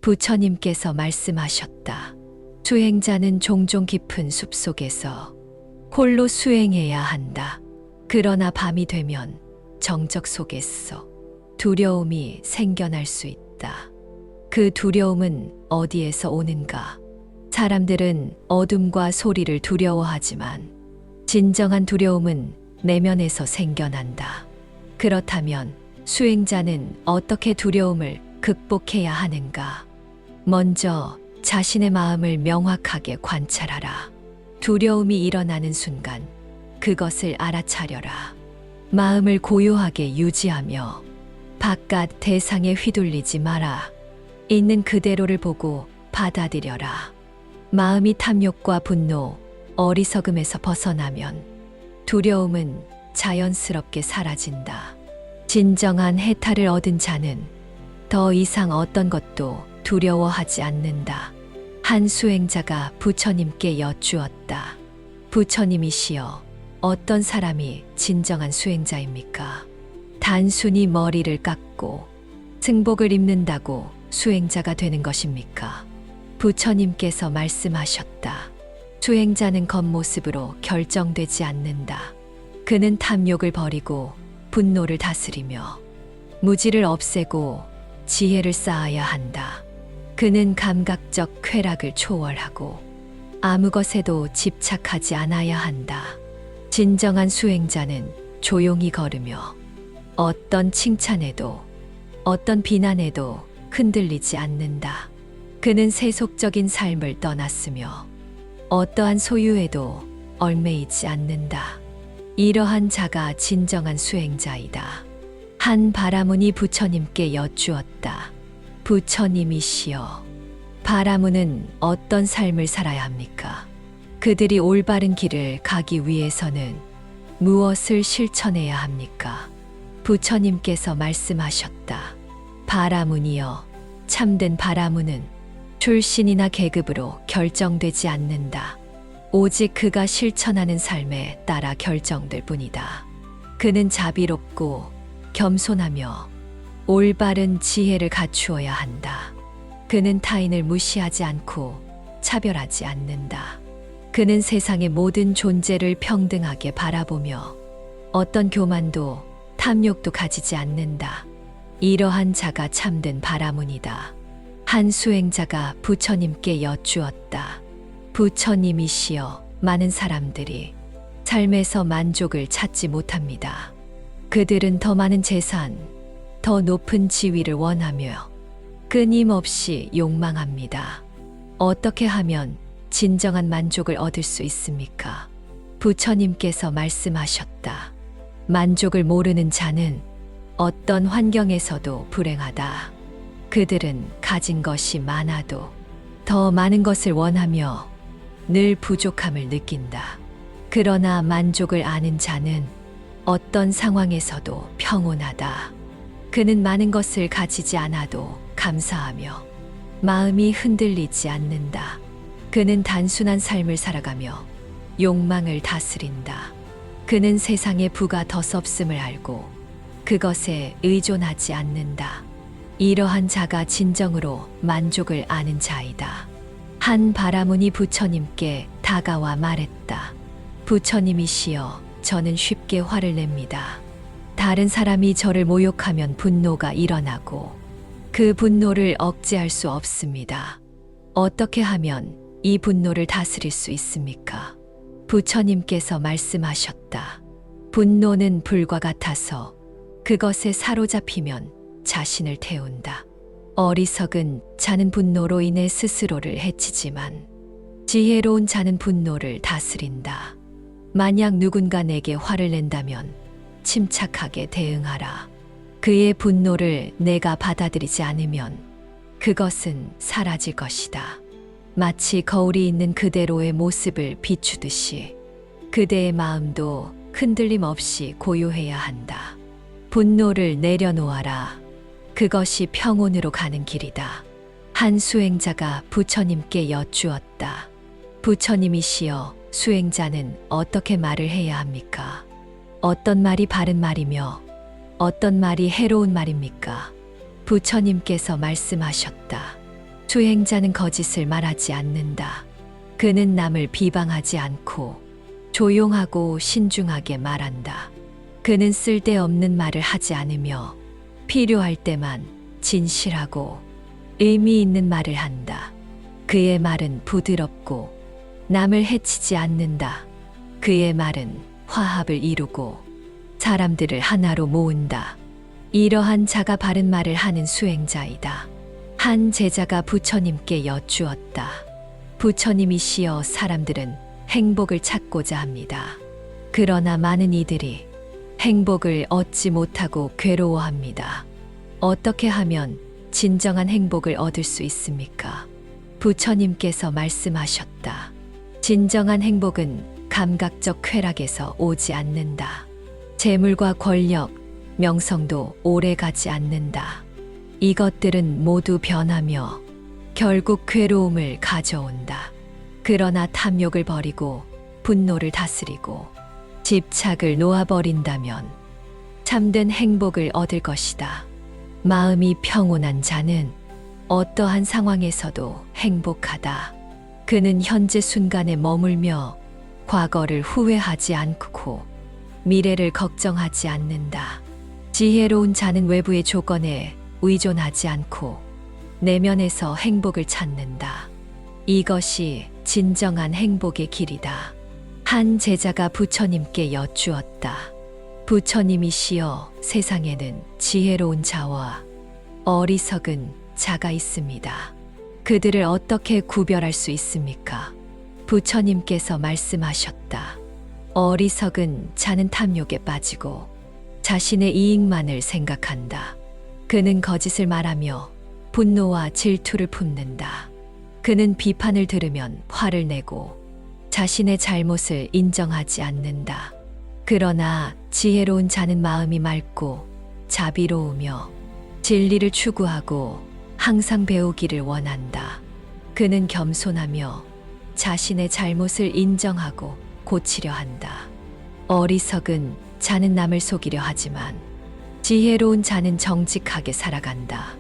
부처님께서 말씀하셨다. 수행자는 종종 깊은 숲속에서 홀로 수행해야 한다. 그러나 밤이 되면 정적 속에서 두려움이 생겨날 수 있다. 그 두려움은 어디에서 오는가? 사람들은 어둠과 소리를 두려워하지만 진정한 두려움은 내면에서 생겨난다. 그렇다면 수행자는 어떻게 두려움을 극복해야 하는가? 먼저 자신의 마음을 명확하게 관찰하라. 두려움이 일어나는 순간 그것을 알아차려라. 마음을 고요하게 유지하며 바깥 대상에 휘둘리지 마라. 있는 그대로를 보고 받아들여라. 마음이 탐욕과 분노, 어리석음에서 벗어나면 두려움은 자연스럽게 사라진다. 진정한 해탈을 얻은 자는 더 이상 어떤 것도 두려워하지 않는다. 한 수행자가 부처님께 여쭈었다. 부처님이시여, 어떤 사람이 진정한 수행자입니까? 단순히 머리를 깎고 승복을 입는다고 수행자가 되는 것입니까? 부처님께서 말씀하셨다. 수행자는 겉모습으로 결정되지 않는다. 그는 탐욕을 버리고 분노를 다스리며 무지를 없애고 지혜를 쌓아야 한다. 그는 감각적 쾌락을 초월하고 아무 것에도 집착하지 않아야 한다. 진정한 수행자는 조용히 걸으며 어떤 칭찬에도 어떤 비난에도 흔들리지 않는다. 그는 세속적인 삶을 떠났으며 어떠한 소유에도 얽매이지 않는다. 이러한 자가 진정한 수행자이다. 한 바라문이 부처님께 여쭈었다. 부처님이시여, 바라문은 어떤 삶을 살아야 합니까? 그들이 올바른 길을 가기 위해서는 무엇을 실천해야 합니까? 부처님께서 말씀하셨다. 바라문이여, 참된 바라문은 출신이나 계급으로 결정되지 않는다. 오직 그가 실천하는 삶에 따라 결정될 뿐이다. 그는 자비롭고 겸손하며 올바른 지혜를 갖추어야 한다. 그는 타인을 무시하지 않고 차별하지 않는다. 그는 세상의 모든 존재를 평등하게 바라보며 어떤 교만도 탐욕도 가지지 않는다. 이러한 자가 참된 바라문이다. 한 수행자가 부처님께 여쭈었다. 부처님이시여, 많은 사람들이 삶에서 만족을 찾지 못합니다. 그들은 더 많은 재산, 더 높은 지위를 원하며 끊임없이 욕망합니다. 어떻게 하면 진정한 만족을 얻을 수 있습니까? 부처님께서 말씀하셨다. 만족을 모르는 자는 어떤 환경에서도 불행하다. 그들은 가진 것이 많아도 더 많은 것을 원하며 늘 부족함을 느낀다. 그러나 만족을 아는 자는 어떤 상황에서도 평온하다. 그는 많은 것을 가지지 않아도 감사하며 마음이 흔들리지 않는다. 그는 단순한 삶을 살아가며 욕망을 다스린다. 그는 세상의 부가 더 섭음을 알고 그것에 의존하지 않는다. 이러한 자가 진정으로 만족을 아는 자이다. 한 바라문이 부처님께 다가와 말했다. 부처님이시여, 저는 쉽게 화를 냅니다. 다른 사람이 저를 모욕하면 분노가 일어나고 그 분노를 억제할 수 없습니다. 어떻게 하면 이 분노를 다스릴 수 있습니까? 부처님께서 말씀하셨다. 분노는 불과 같아서 그것에 사로잡히면 자신을 태운다. 어리석은 자는 분노로 인해 스스로를 해치지만 지혜로운 자는 분노를 다스린다. 만약 누군가 내게 화를 낸다면 침착하게 대응하라. 그의 분노를 내가 받아들이지 않으면 그것은 사라질 것이다. 마치 거울이 있는 그대로의 모습을 비추듯이 그대의 마음도 흔들림 없이 고요해야 한다. 분노를 내려놓아라. 그것이 평온으로 가는 길이다. 한 수행자가 부처님께 여쭈었다. 부처님이시여, 수행자는 어떻게 말을 해야 합니까? 어떤 말이 바른 말이며 어떤 말이 해로운 말입니까? 부처님께서 말씀하셨다. 수행자는 거짓을 말하지 않는다. 그는 남을 비방하지 않고 조용하고 신중하게 말한다. 그는 쓸데없는 말을 하지 않으며 필요할 때만 진실하고 의미 있는 말을 한다. 그의 말은 부드럽고 남을 해치지 않는다. 그의 말은 화합을 이루고 사람들을 하나로 모은다. 이러한 자가 바른 말을 하는 수행자이다. 한 제자가 부처님께 여쭈었다. 부처님이시여, 사람들은 행복을 찾고자 합니다. 그러나 많은 이들이 행복을 얻지 못하고 괴로워합니다. 어떻게 하면 진정한 행복을 얻을 수 있습니까? 부처님께서 말씀하셨다. 진정한 행복은 감각적 쾌락에서 오지 않는다. 재물과 권력, 명성도 오래 가지 않는다. 이것들은 모두 변하며 결국 괴로움을 가져온다. 그러나 탐욕을 버리고 분노를 다스리고 집착을 놓아버린다면 참된 행복을 얻을 것이다. 마음이 평온한 자는 어떠한 상황에서도 행복하다. 그는 현재 순간에 머물며 과거를 후회하지 않고 미래를 걱정하지 않는다. 지혜로운 자는 외부의 조건에 의존하지 않고 내면에서 행복을 찾는다. 이것이 진정한 행복의 길이다. 한 제자가 부처님께 여쭈었다. 부처님이시여, 세상에는 지혜로운 자와 어리석은 자가 있습니다. 그들을 어떻게 구별할 수 있습니까? 부처님께서 말씀하셨다. 어리석은 자는 탐욕에 빠지고 자신의 이익만을 생각한다. 그는 거짓을 말하며 분노와 질투를 품는다. 그는 비판을 들으면 화를 내고 자신의 잘못을 인정하지 않는다. 그러나 지혜로운 자는 마음이 맑고 자비로우며 진리를 추구하고 항상 배우기를 원한다. 그는 겸손하며 자신의 잘못을 인정하고 고치려 한다. 어리석은 자는 남을 속이려 하지만 지혜로운 자는 정직하게 살아간다.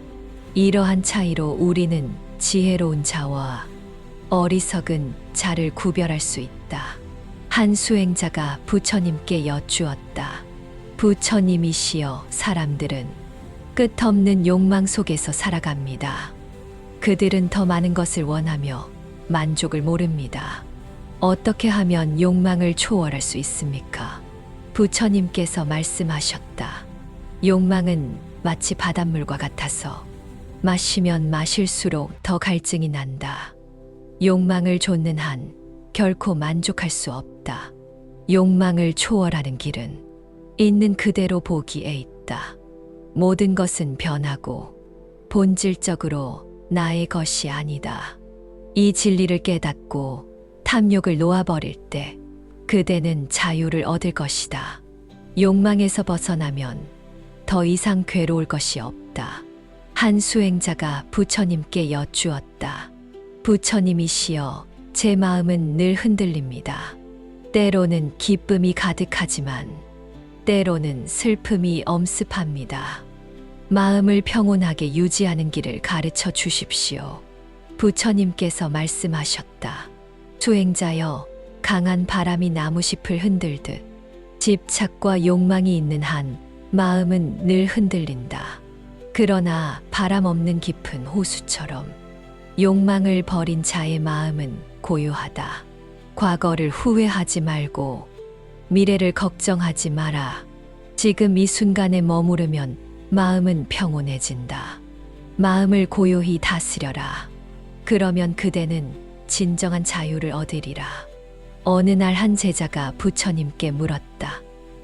이러한 차이로 우리는 지혜로운 자와 어리석은 자를 구별할 수 있다. 한 수행자가 부처님께 여쭈었다. 부처님이시여, 사람들은 끝없는 욕망 속에서 살아갑니다. 그들은 더 많은 것을 원하며 만족을 모릅니다. 어떻게 하면 욕망을 초월할 수 있습니까? 부처님께서 말씀하셨다. 욕망은 마치 바닷물과 같아서 마시면 마실수록 더 갈증이 난다. 욕망을 좇는 한 결코 만족할 수 없다. 욕망을 초월하는 길은 있는 그대로 보기에 있다. 모든 것은 변하고 본질적으로 나의 것이 아니다. 이 진리를 깨닫고 탐욕을 놓아버릴 때 그대는 자유를 얻을 것이다. 욕망에서 벗어나면 더 이상 괴로울 것이 없다. 한 수행자가 부처님께 여쭈었다. 부처님이시여, 제 마음은 늘 흔들립니다. 때로는 기쁨이 가득하지만 때로는 슬픔이 엄습합니다. 마음을 평온하게 유지하는 길을 가르쳐 주십시오. 부처님께서 말씀하셨다. 수행자여, 강한 바람이 나무잎을 흔들듯 집착과 욕망이 있는 한 마음은 늘 흔들린다. 그러나 바람 없는 깊은 호수처럼 욕망을 버린 자의 마음은 고요하다. 과거를 후회하지 말고 미래를 걱정하지 마라. 지금 이 순간에 머무르면 마음은 평온해진다. 마음을 고요히 다스려라. 그러면 그대는 진정한 자유를 얻으리라. 어느 날 한 제자가 부처님께 물었다.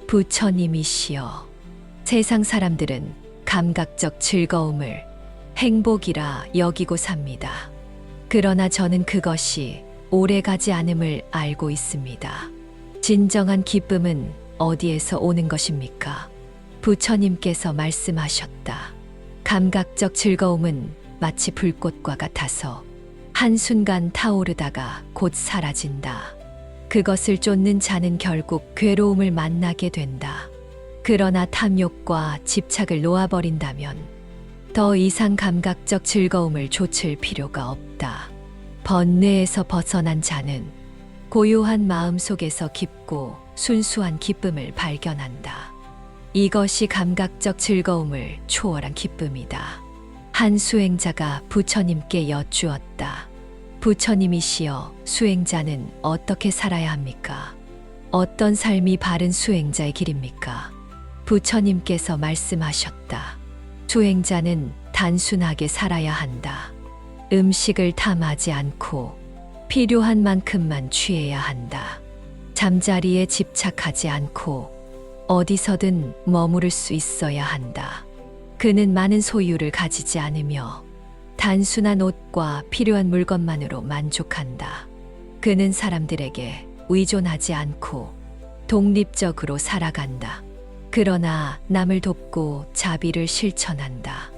부처님이시여, 세상 사람들은 감각적 즐거움을 행복이라 여기고 삽니다. 그러나 저는 그것이 오래가지 않음을 알고 있습니다. 진정한 기쁨은 어디에서 오는 것입니까? 부처님께서 말씀하셨다. 감각적 즐거움은 마치 불꽃과 같아서 한순간 타오르다가 곧 사라진다. 그것을 쫓는 자는 결국 괴로움을 만나게 된다. 그러나 탐욕과 집착을 놓아버린다면 더 이상 감각적 즐거움을 좇을 필요가 없다. 번뇌에서 벗어난 자는 고요한 마음 속에서 깊고 순수한 기쁨을 발견한다. 이것이 감각적 즐거움을 초월한 기쁨이다. 한 수행자가 부처님께 여쭈었다. 부처님이시여, 수행자는 어떻게 살아야 합니까? 어떤 삶이 바른 수행자의 길입니까? 부처님께서 말씀하셨다. 수행자는 단순하게 살아야 한다. 음식을 탐하지 않고 필요한 만큼만 취해야 한다. 잠자리에 집착하지 않고 어디서든 머무를 수 있어야 한다. 그는 많은 소유를 가지지 않으며 단순한 옷과 필요한 물건만으로 만족한다. 그는 사람들에게 의존하지 않고 독립적으로 살아간다. 그러나 남을 돕고 자비를 실천한다.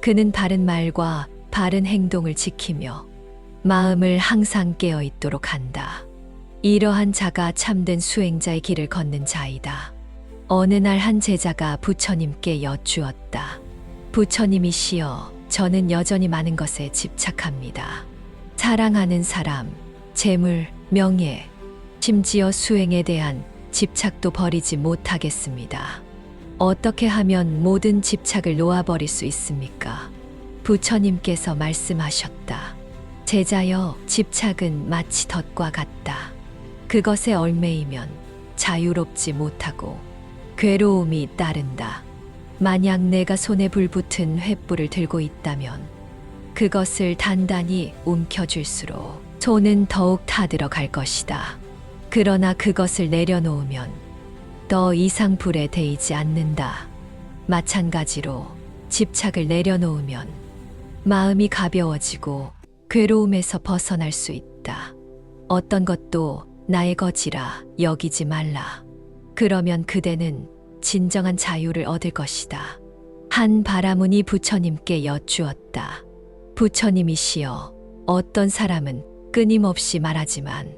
그는 바른 말과 바른 행동을 지키며 마음을 항상 깨어 있도록 한다. 이러한 자가 참된 수행자의 길을 걷는 자이다. 어느 날 한 제자가 부처님께 여쭈었다. 부처님이시여, 저는 여전히 많은 것에 집착합니다. 사랑하는 사람, 재물, 명예, 심지어 수행에 대한 집착도 버리지 못하겠습니다. 어떻게 하면 모든 집착을 놓아버릴 수 있습니까? 부처님께서 말씀하셨다. 제자여, 집착은 마치 덫과 같다. 그것에 얽매이면 자유롭지 못하고 괴로움이 따른다. 만약 내가 손에 불붙은 횃불을 들고 있다면 그것을 단단히 움켜쥘수록 손은 더욱 타들어갈 것이다. 그러나 그것을 내려놓으면 더 이상 불에 데이지 않는다. 마찬가지로 집착을 내려놓으면 마음이 가벼워지고 괴로움에서 벗어날 수 있다. 어떤 것도 나의 것이라 여기지 말라. 그러면 그대는 진정한 자유를 얻을 것이다. 한 바라문이 부처님께 여쭈었다. 부처님이시여, 어떤 사람은 끊임없이 말하지만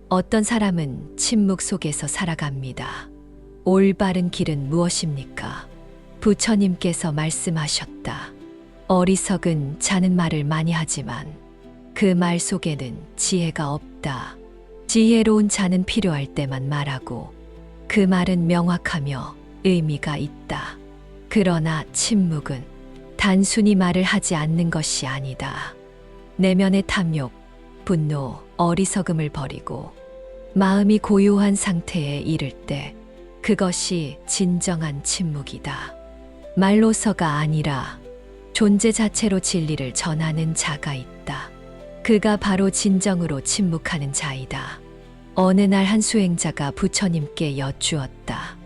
어떤 사람은 침묵 속에서 살아갑니다. 올바른 길은 무엇입니까? 부처님께서 말씀하셨다. 어리석은 자는 말을 많이 하지만 그 말 속에는 지혜가 없다. 지혜로운 자는 필요할 때만 말하고 그 말은 명확하며 의미가 있다. 그러나 침묵은 단순히 말을 하지 않는 것이 아니다. 내면의 탐욕, 분노, 어리석음을 버리고 마음이 고요한 상태에 이를 때 그것이 진정한 침묵이다. 말로서가 아니라 존재 자체로 진리를 전하는 자가 있다. 그가 바로 진정으로 침묵하는 자이다. 어느 날 한 수행자가 부처님께 여쭈었다.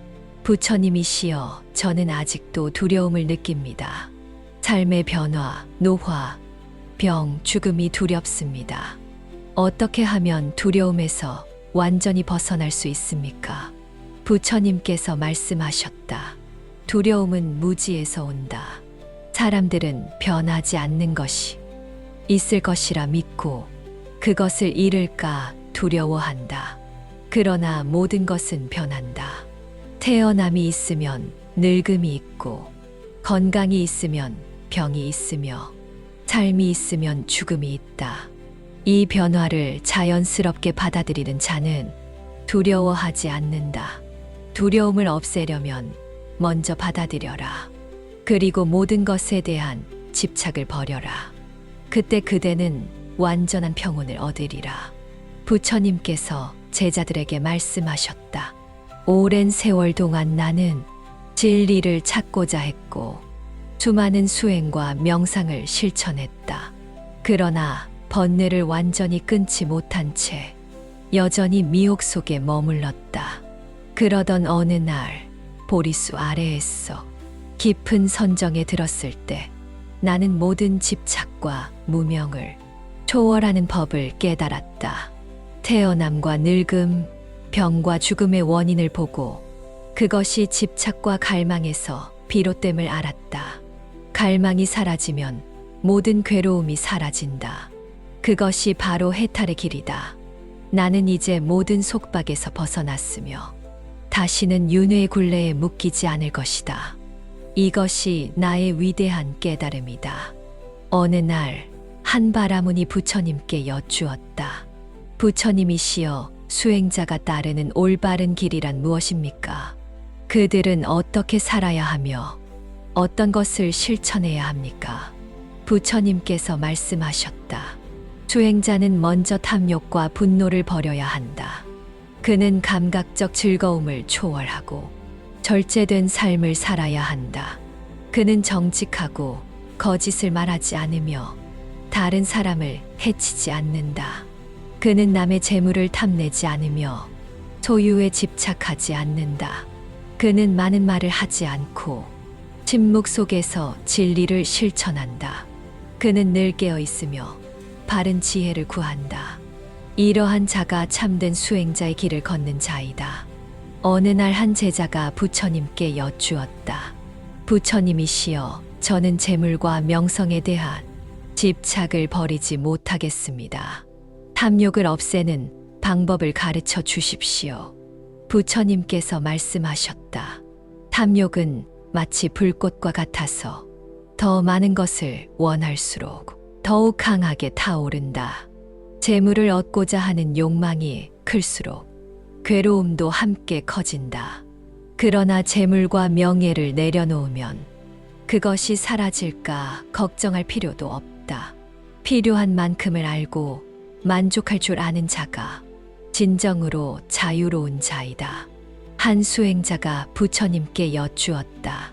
부처님이시여, 저는 아직도 두려움을 느낍니다. 삶의 변화, 노화, 병, 죽음이 두렵습니다. 어떻게 하면 두려움에서 완전히 벗어날 수 있습니까? 부처님께서 말씀하셨다. 두려움은 무지에서 온다. 사람들은 변하지 않는 것이 있을 것이라 믿고 그것을 잃을까 두려워한다. 그러나 모든 것은 변한다. 태어남이 있으면 늙음이 있고, 건강이 있으면 병이 있으며, 삶이 있으면 죽음이 있다. 이 변화를 자연스럽게 받아들이는 자는 두려워하지 않는다. 두려움을 없애려면 먼저 받아들여라. 그리고 모든 것에 대한 집착을 버려라. 그때 그대는 완전한 평온을 얻으리라. 부처님께서 제자들에게 말씀하셨다. 오랜 세월 동안 나는 진리를 찾고자 했고 수많은 수행과 명상을 실천했다. 그러나 번뇌를 완전히 끊지 못한 채 여전히 미혹 속에 머물렀다. 그러던 어느 날 보리수 아래에서 깊은 선정에 들었을 때 나는 모든 집착과 무명을 초월하는 법을 깨달았다. 태어남과 늙음, 병과 죽음의 원인을 보고 그것이 집착과 갈망에서 비롯됨을 알았다. 갈망이 사라지면 모든 괴로움이 사라진다. 그것이 바로 해탈의 길이다. 나는 이제 모든 속박에서 벗어났으며 다시는 윤회의 굴레에 묶이지 않을 것이다. 이것이 나의 위대한 깨달음이다. 어느 날 한 바라문이 부처님께 여쭈었다. 부처님이시여, 수행자가 따르는 올바른 길이란 무엇입니까? 그들은 어떻게 살아야 하며 어떤 것을 실천해야 합니까? 부처님께서 말씀하셨다. 수행자는 먼저 탐욕과 분노를 버려야 한다. 그는 감각적 즐거움을 초월하고 절제된 삶을 살아야 한다. 그는 정직하고 거짓을 말하지 않으며 다른 사람을 해치지 않는다. 그는 남의 재물을 탐내지 않으며 소유에 집착하지 않는다. 그는 많은 말을 하지 않고 침묵 속에서 진리를 실천한다. 그는 늘 깨어 있으며 바른 지혜를 구한다. 이러한 자가 참된 수행자의 길을 걷는 자이다. 어느 날 한 제자가 부처님께 여쭈었다. 부처님이시여, 저는 재물과 명성에 대한 집착을 버리지 못하겠습니다. 탐욕을 없애는 방법을 가르쳐 주십시오. 부처님께서 말씀하셨다. 탐욕은 마치 불꽃과 같아서 더 많은 것을 원할수록 더욱 강하게 타오른다. 재물을 얻고자 하는 욕망이 클수록 괴로움도 함께 커진다. 그러나 재물과 명예를 내려놓으면 그것이 사라질까 걱정할 필요도 없다. 필요한 만큼을 알고 만족할 줄 아는 자가 진정으로 자유로운 자이다. 한 수행자가 부처님께 여쭈었다.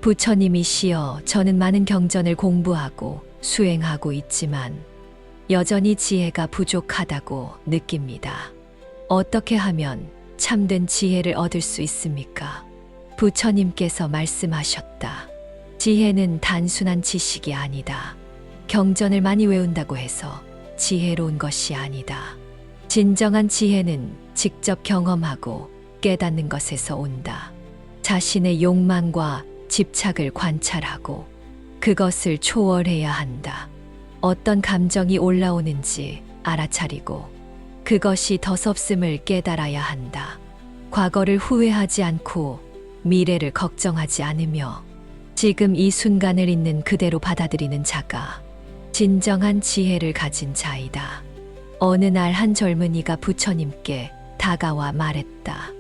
부처님이시여, 저는 많은 경전을 공부하고 수행하고 있지만 여전히 지혜가 부족하다고 느낍니다. 어떻게 하면 참된 지혜를 얻을 수 있습니까? 부처님께서 말씀하셨다. 지혜는 단순한 지식이 아니다. 경전을 많이 외운다고 해서 지혜로운 것이 아니다. 진정한 지혜는 직접 경험하고 깨닫는 것에서 온다. 자신의 욕망과 집착을 관찰하고 그것을 초월해야 한다. 어떤 감정이 올라오는지 알아차리고 그것이 더섭음을 깨달아야 한다. 과거를 후회하지 않고 미래를 걱정하지 않으며 지금 이 순간을 있는 그대로 받아들이는 자가 진정한 지혜를 가진 자이다. 어느 날 한 젊은이가 부처님께 다가와 말했다.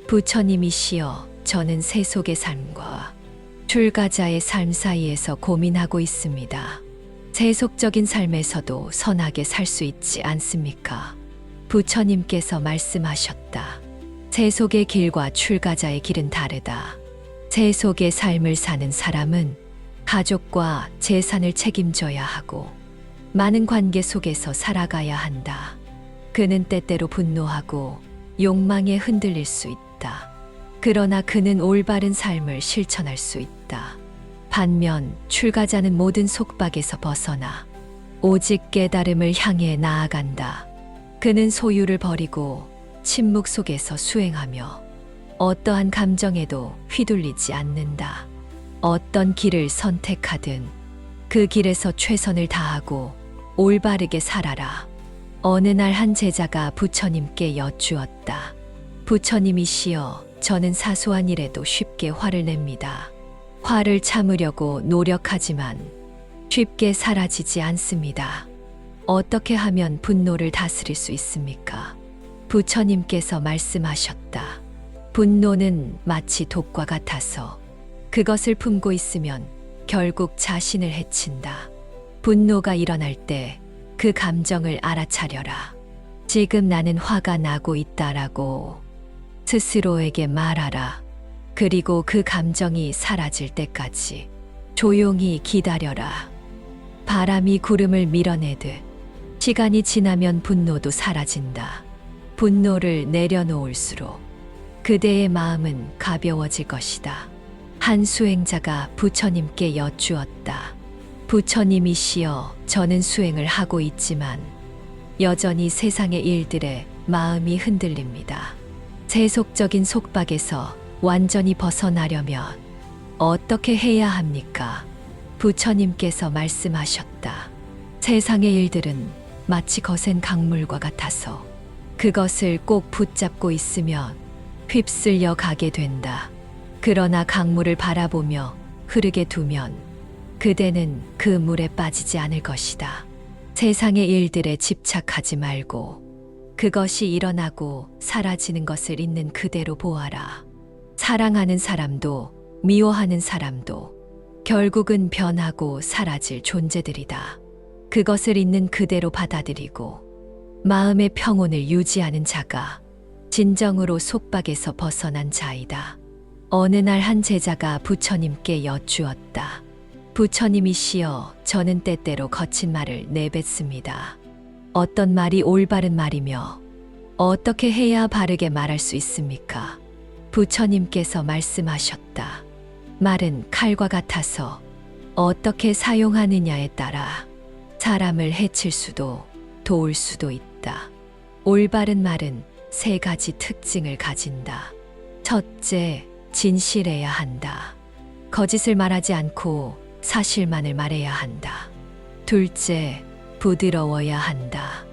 부처님이시여, 저는 세속의 삶과 출가자의 삶 사이에서 고민하고 있습니다. 세속적인 삶에서도 선하게 살 수 있지 않습니까? 부처님께서 말씀하셨다. 세속의 길과 출가자의 길은 다르다. 세속의 삶을 사는 사람은 가족과 재산을 책임져야 하고 많은 관계 속에서 살아가야 한다. 그는 때때로 분노하고 욕망에 흔들릴 수 있다. 그러나 그는 올바른 삶을 실천할 수 있다. 반면 출가자는 모든 속박에서 벗어나 오직 깨달음을 향해 나아간다. 그는 소유를 버리고 침묵 속에서 수행하며 어떠한 감정에도 휘둘리지 않는다. 어떤 길을 선택하든 그 길에서 최선을 다하고 올바르게 살아라. 어느 날 한 제자가 부처님께 여쭈었다. 부처님이시여, 저는 사소한 일에도 쉽게 화를 냅니다. 화를 참으려고 노력하지만 쉽게 사라지지 않습니다. 어떻게 하면 분노를 다스릴 수 있습니까? 부처님께서 말씀하셨다. 분노는 마치 독과 같아서 그것을 품고 있으면 결국 자신을 해친다. 분노가 일어날 때 그 감정을 알아차려라. 지금 나는 화가 나고 있다라고 스스로에게 말하라. 그리고 그 감정이 사라질 때까지 조용히 기다려라. 바람이 구름을 밀어내듯 시간이 지나면 분노도 사라진다. 분노를 내려놓을수록 그대의 마음은 가벼워질 것이다. 한 수행자가 부처님께 여쭈었다. 부처님이시여, 저는 수행을 하고 있지만 여전히 세상의 일들에 마음이 흔들립니다. 세속적인 속박에서 완전히 벗어나려면 어떻게 해야 합니까? 부처님께서 말씀하셨다. 세상의 일들은 마치 거센 강물과 같아서 그것을 꼭 붙잡고 있으면 휩쓸려 가게 된다. 그러나 강물을 바라보며 흐르게 두면 그대는 그 물에 빠지지 않을 것이다. 세상의 일들에 집착하지 말고 그것이 일어나고 사라지는 것을 있는 그대로 보아라. 사랑하는 사람도 미워하는 사람도 결국은 변하고 사라질 존재들이다. 그것을 있는 그대로 받아들이고 마음의 평온을 유지하는 자가 진정으로 속박에서 벗어난 자이다. 어느 날 한 제자가 부처님께 여쭈었다. 부처님이시여, 저는 때때로 거친 말을 내뱉습니다. 어떤 말이 올바른 말이며 어떻게 해야 바르게 말할 수 있습니까? 부처님께서 말씀하셨다. 말은 칼과 같아서 어떻게 사용하느냐에 따라 사람을 해칠 수도 도울 수도 있다. 올바른 말은 세 가지 특징을 가진다. 첫째, 진실해야 한다. 거짓을 말하지 않고 사실만을 말해야 한다. 둘째, 부드러워야 한다.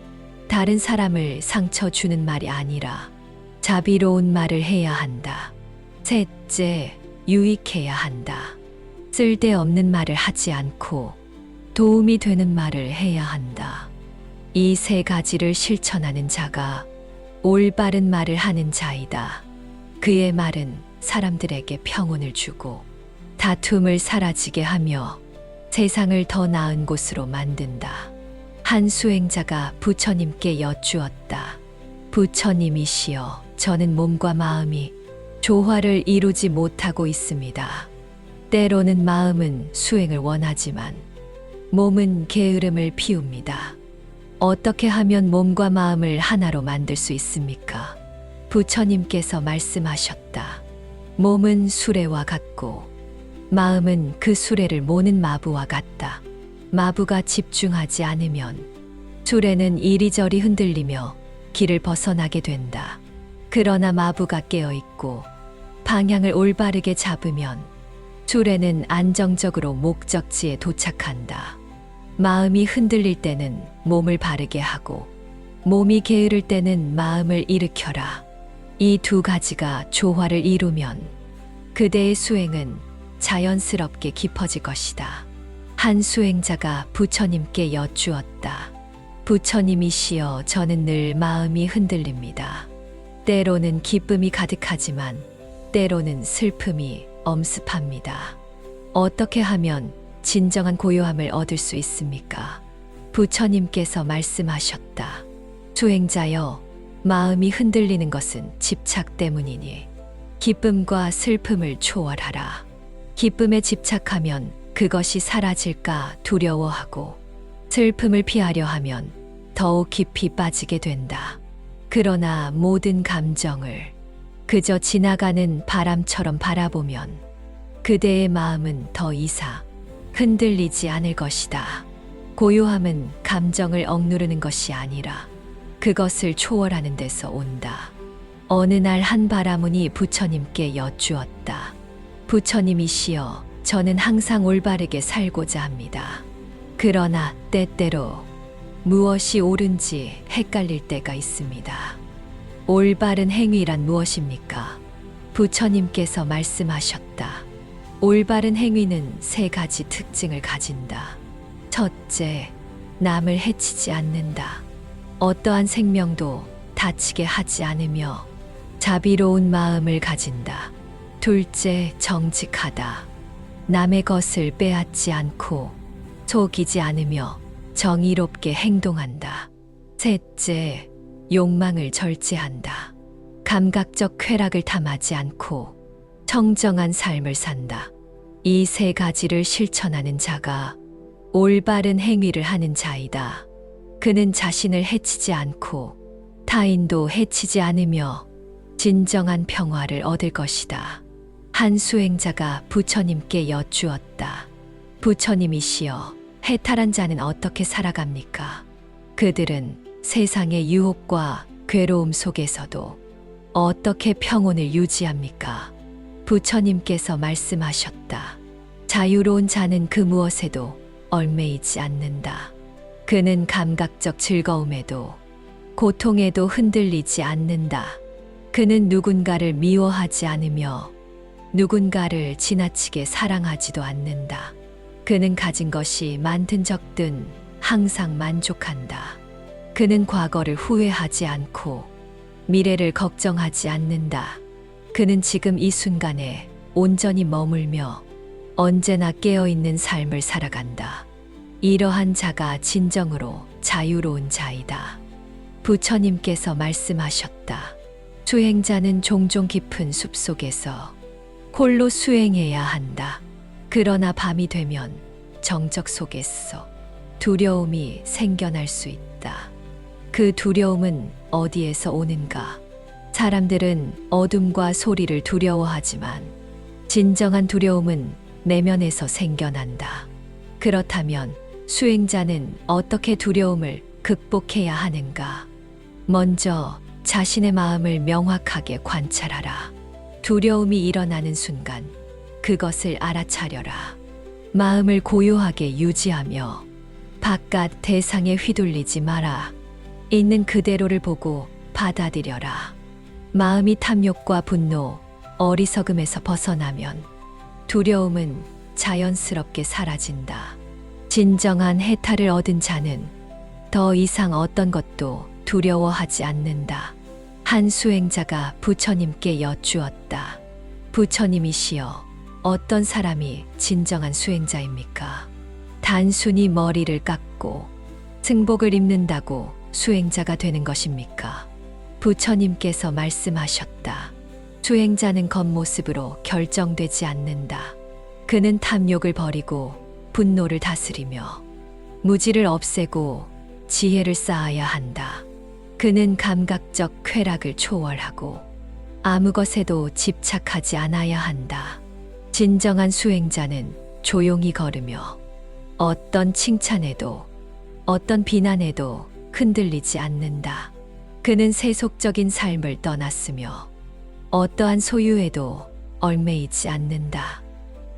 다른 사람을 상처 주는 말이 아니라 자비로운 말을 해야 한다. 셋째, 유익해야 한다. 쓸데없는 말을 하지 않고 도움이 되는 말을 해야 한다. 이 세 가지를 실천하는 자가 올바른 말을 하는 자이다. 그의 말은 사람들에게 평온을 주고 다툼을 사라지게 하며 세상을 더 나은 곳으로 만든다. 한 수행자가 부처님께 여쭈었다. 부처님이시여, 저는 몸과 마음이 조화를 이루지 못하고 있습니다. 때로는 마음은 수행을 원하지만 몸은 게으름을 피웁니다. 어떻게 하면 몸과 마음을 하나로 만들 수 있습니까? 부처님께서 말씀하셨다. 몸은 수레와 같고 마음은 그 수레를 모는 마부와 같다. 마부가 집중하지 않으면 수레는 이리저리 흔들리며 길을 벗어나게 된다. 그러나 마부가 깨어있고 방향을 올바르게 잡으면 수레는 안정적으로 목적지에 도착한다. 마음이 흔들릴 때는 몸을 바르게 하고 몸이 게으를 때는 마음을 일으켜라. 이 두 가지가 조화를 이루면 그대의 수행은 자연스럽게 깊어질 것이다. 한 수행자가 부처님께 여쭈었다. 부처님이시여, 저는 늘 마음이 흔들립니다. 때로는 기쁨이 가득하지만 때로는 슬픔이 엄습합니다. 어떻게 하면 진정한 고요함을 얻을 수 있습니까? 부처님께서 말씀하셨다. 수행자여, 마음이 흔들리는 것은 집착 때문이니 기쁨과 슬픔을 초월하라. 기쁨에 집착하면 그것이 사라질까 두려워하고 슬픔을 피하려 하면 더욱 깊이 빠지게 된다. 그러나 모든 감정을 그저 지나가는 바람처럼 바라보면 그대의 마음은 더 이상 흔들리지 않을 것이다. 고요함은 감정을 억누르는 것이 아니라 그것을 초월하는 데서 온다. 어느 날 한 바라문이 부처님께 여쭈었다. 부처님이시여, 저는 항상 올바르게 살고자 합니다. 그러나 때때로 무엇이 옳은지 헷갈릴 때가 있습니다. 올바른 행위란 무엇입니까? 부처님께서 말씀하셨다. 올바른 행위는 세 가지 특징을 가진다. 첫째, 남을 해치지 않는다. 어떠한 생명도 다치게 하지 않으며 자비로운 마음을 가진다. 둘째, 정직하다. 남의 것을 빼앗지 않고 속이지 않으며 정의롭게 행동한다. 셋째, 욕망을 절제한다. 감각적 쾌락을 탐하지 않고 청정한 삶을 산다. 이 세 가지를 실천하는 자가 올바른 행위를 하는 자이다. 그는 자신을 해치지 않고 타인도 해치지 않으며 진정한 평화를 얻을 것이다. 한 수행자가 부처님께 여쭈었다. 부처님이시여, 해탈한 자는 어떻게 살아갑니까? 그들은 세상의 유혹과 괴로움 속에서도 어떻게 평온을 유지합니까? 부처님께서 말씀하셨다. 자유로운 자는 그 무엇에도 얽매이지 않는다. 그는 감각적 즐거움에도 고통에도 흔들리지 않는다. 그는 누군가를 미워하지 않으며 누군가를 지나치게 사랑하지도 않는다. 그는 가진 것이 많든 적든 항상 만족한다. 그는 과거를 후회하지 않고 미래를 걱정하지 않는다. 그는 지금 이 순간에 온전히 머물며 언제나 깨어있는 삶을 살아간다. 이러한 자가 진정으로 자유로운 자이다. 부처님께서 말씀하셨다. 수행자는 종종 깊은 숲속에서 홀로 수행해야 한다. 그러나 밤이 되면 정적 속에서 두려움이 생겨날 수 있다. 그 두려움은 어디에서 오는가? 사람들은 어둠과 소리를 두려워하지만 진정한 두려움은 내면에서 생겨난다. 그렇다면 수행자는 어떻게 두려움을 극복해야 하는가? 먼저 자신의 마음을 명확하게 관찰하라. 두려움이 일어나는 순간 그것을 알아차려라. 마음을 고요하게 유지하며 바깥 대상에 휘둘리지 마라. 있는 그대로를 보고 받아들여라. 마음이 탐욕과 분노, 어리석음에서 벗어나면 두려움은 자연스럽게 사라진다. 진정한 해탈을 얻은 자는 더 이상 어떤 것도 두려워하지 않는다. 한 수행자가 부처님께 여쭈었다. 부처님이시여, 어떤 사람이 진정한 수행자입니까? 단순히 머리를 깎고 승복을 입는다고 수행자가 되는 것입니까? 부처님께서 말씀하셨다. 수행자는 겉모습으로 결정되지 않는다. 그는 탐욕을 버리고 분노를 다스리며 무지를 없애고 지혜를 쌓아야 한다. 그는 감각적 쾌락을 초월하고 아무 것에도 집착하지 않아야 한다. 진정한 수행자는 조용히 걸으며 어떤 칭찬에도 어떤 비난에도 흔들리지 않는다. 그는 세속적인 삶을 떠났으며 어떠한 소유에도 얽매이지 않는다.